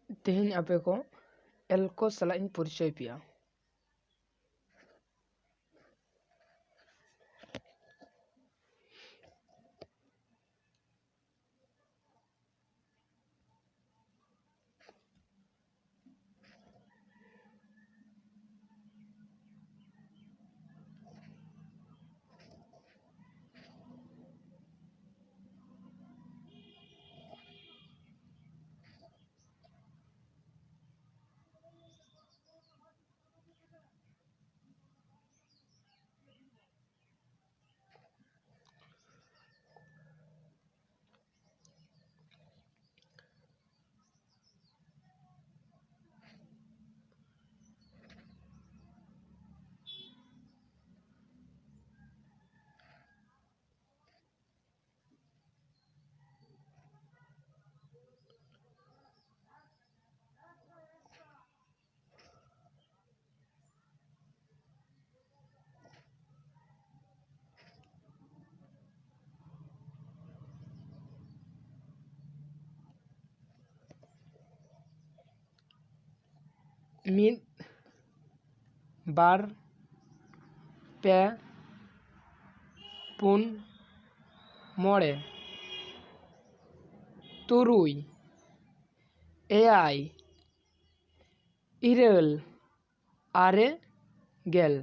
तेहन आपे को एल को सला इन परिचय पिया। मिद बार पे पुन मोड़े तुरुई एआई इरेल आरे गेल।